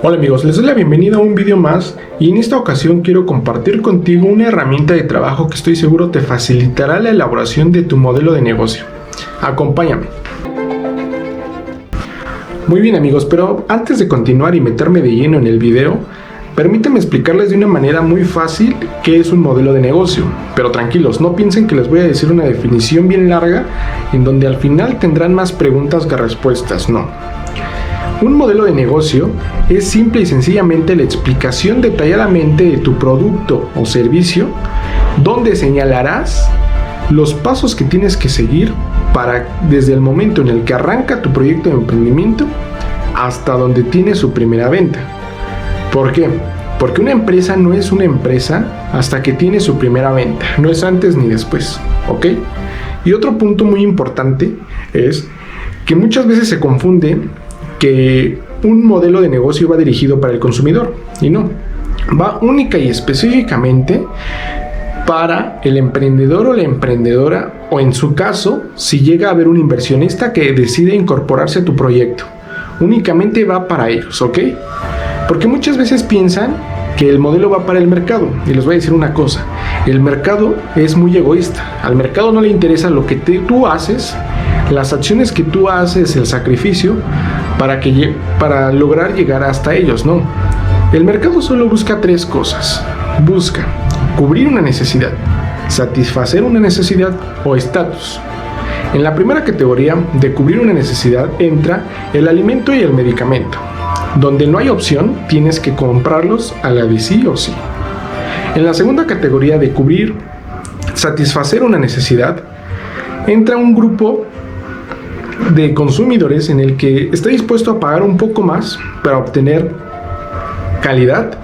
Hola amigos, les doy la bienvenida a un video más y en esta ocasión quiero compartir contigo una herramienta de trabajo que estoy seguro te facilitará la elaboración de tu modelo de negocio. Acompáñame. Muy bien amigos, pero antes de continuar y meterme de lleno en el video, permítanme explicarles de una manera muy fácil qué es un modelo de negocio. Pero tranquilos, no piensen que les voy a decir una definición bien larga en donde al final tendrán más preguntas que respuestas, no. Un modelo de negocio es simple y sencillamente la explicación detalladamente de tu producto o servicio, donde señalarás los pasos que tienes que seguir para desde el momento en el que arranca tu proyecto de emprendimiento hasta donde tiene su primera venta. ¿Por qué? Porque una empresa no es una empresa hasta que tiene su primera venta, no es antes ni después, ¿ok? Y otro punto muy importante es que muchas veces se confunde que un modelo de negocio va dirigido para el consumidor, y no, va única y específicamente para el emprendedor o la emprendedora, o en su caso, si llega a haber un inversionista que decide incorporarse a tu proyecto, únicamente va para ellos, ¿ok? Porque muchas veces piensan que el modelo va para el mercado, y les voy a decir una cosa, el mercado es muy egoísta, al mercado no le interesa lo que tú haces, las acciones que tú haces, el sacrificio, para lograr llegar hasta ellos, no. El mercado solo busca tres cosas. Busca cubrir una necesidad, satisfacer una necesidad o estatus. En la primera categoría de cubrir una necesidad entra el alimento y el medicamento. Donde no hay opción, tienes que comprarlos a la de sí o sí. En la segunda categoría de satisfacer una necesidad, entra un grupo de consumidores en el que está dispuesto a pagar un poco más para obtener calidad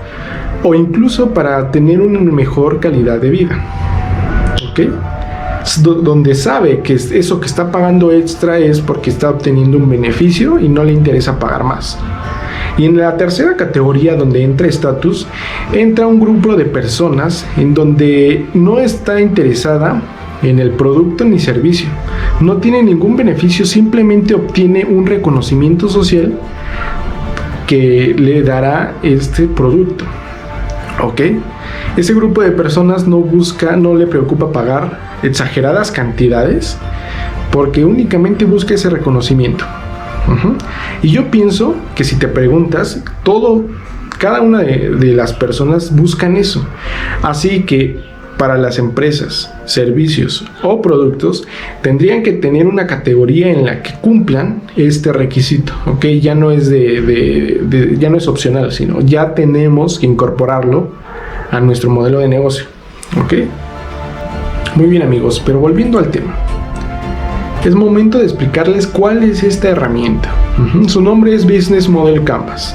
o incluso para tener una mejor calidad de vida, ¿ok? Donde sabe que eso que está pagando extra es porque está obteniendo un beneficio y no le interesa pagar más. Y en la tercera categoría, donde entra estatus, entra un grupo de personas en donde no está interesada en el producto ni servicio, no tiene ningún beneficio, simplemente obtiene un reconocimiento social que le dará este producto, ¿ok? Ese grupo de personas no le preocupa pagar exageradas cantidades porque únicamente busca ese reconocimiento. Y yo pienso que si te preguntas, cada una de las personas buscan eso, así que para las empresas, servicios o productos tendrían que tener una categoría en la que cumplan este requisito, ¿ok? Ya no es ya no es opcional, sino ya tenemos que incorporarlo a nuestro modelo de negocio, ¿ok? Muy bien amigos, pero volviendo al tema, es momento de explicarles cuál es esta herramienta. Su nombre es Business Model Canvas,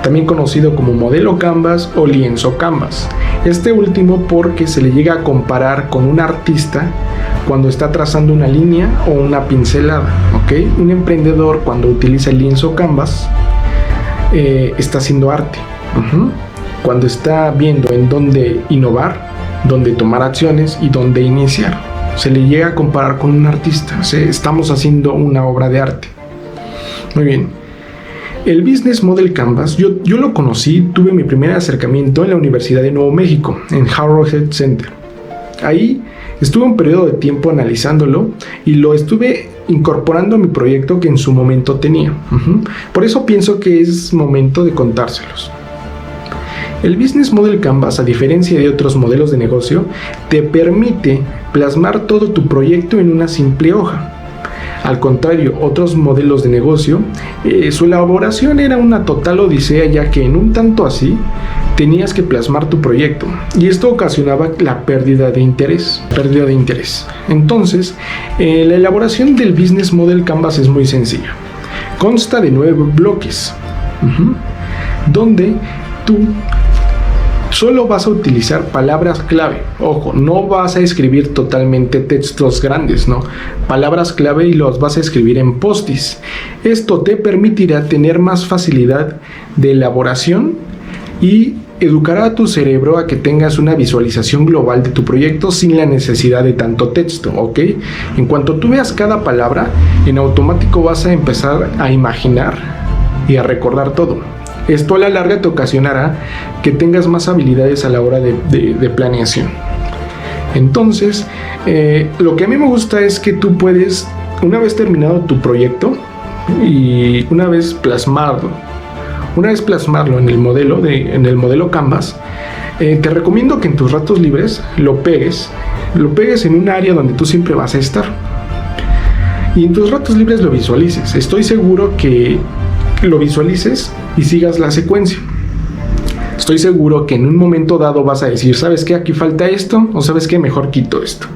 también conocido como modelo Canvas o lienzo Canvas. Este último porque se le llega a comparar con un artista cuando está trazando una línea o una pincelada, ¿ok? Un emprendedor cuando utiliza el lienzo Canvas está haciendo arte. Cuando está viendo en dónde innovar, dónde tomar acciones y dónde iniciar, se le llega a comparar con un artista. Estamos haciendo una obra de arte. Muy bien. El Business Model Canvas, yo lo conocí, tuve mi primer acercamiento en la Universidad de Nuevo México, en Arrowhead Center. Ahí estuve un periodo de tiempo analizándolo y lo estuve incorporando a mi proyecto que en su momento tenía. Por eso pienso que es momento de contárselos. El Business Model Canvas, a diferencia de otros modelos de negocio, te permite plasmar todo tu proyecto en una simple hoja. Al contrario, otros modelos de negocio, su elaboración era una total odisea, ya que en un tanto así tenías que plasmar tu proyecto y esto ocasionaba la pérdida de interés. Entonces, la elaboración del Business Model Canvas es muy sencilla. Consta de 9 bloques, donde tú solo vas a utilizar palabras clave. Ojo, no vas a escribir totalmente textos grandes, no. Palabras clave y los vas a escribir en post-its. Esto te permitirá tener más facilidad de elaboración y educará a tu cerebro a que tengas una visualización global de tu proyecto sin la necesidad de tanto texto, ¿ok? En cuanto tú veas cada palabra, en automático vas a empezar a imaginar y a recordar todo. Esto a la larga te ocasionará que tengas más habilidades a la hora de planeación. Entonces, lo que a mí me gusta es que tú puedes, una vez terminado tu proyecto y una vez plasmarlo en el modelo Canvas, te recomiendo que en tus ratos libres lo pegues en un área donde tú siempre vas a estar. Y en tus ratos libres lo visualices. Estoy seguro que lo visualices y sigas la secuencia. Estoy seguro que en un momento dado vas a decir, ¿sabes qué? Aquí falta esto, o ¿sabes qué? Mejor quito esto.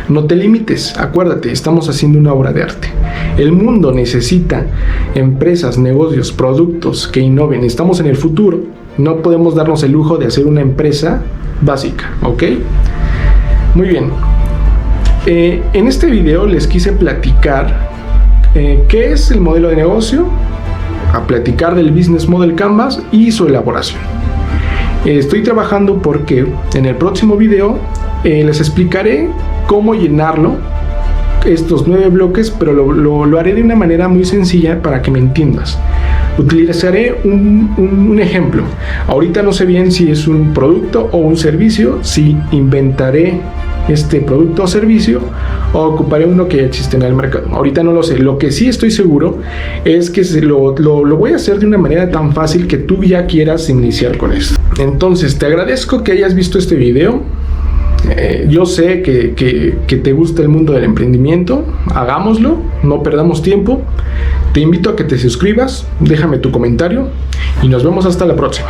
No te limites, acuérdate, estamos haciendo una obra de arte. El mundo necesita empresas, negocios, productos que innoven. Estamos en el futuro. No podemos darnos el lujo de hacer una empresa básica, ¿ok? Muy bien. En este video les quise platicar qué es el modelo de negocio, a platicar del Business Model Canvas y su elaboración. Estoy trabajando porque en el próximo video les explicaré cómo llenarlo, estos 9 bloques, pero lo haré de una manera muy sencilla para que me entiendas. Utilizaré un ejemplo. Ahorita no sé bien si es un producto o un servicio, si inventaré este producto o servicio o ocuparé uno que ya existe en el mercado. Ahorita no lo sé. Lo que sí estoy seguro es que lo voy a hacer de una manera tan fácil que tú ya quieras iniciar con esto. Entonces, te agradezco que hayas visto este video. Yo sé que te gusta el mundo del emprendimiento. Hagámoslo, no perdamos tiempo. Te invito a que te suscribas, déjame tu comentario y nos vemos hasta la próxima.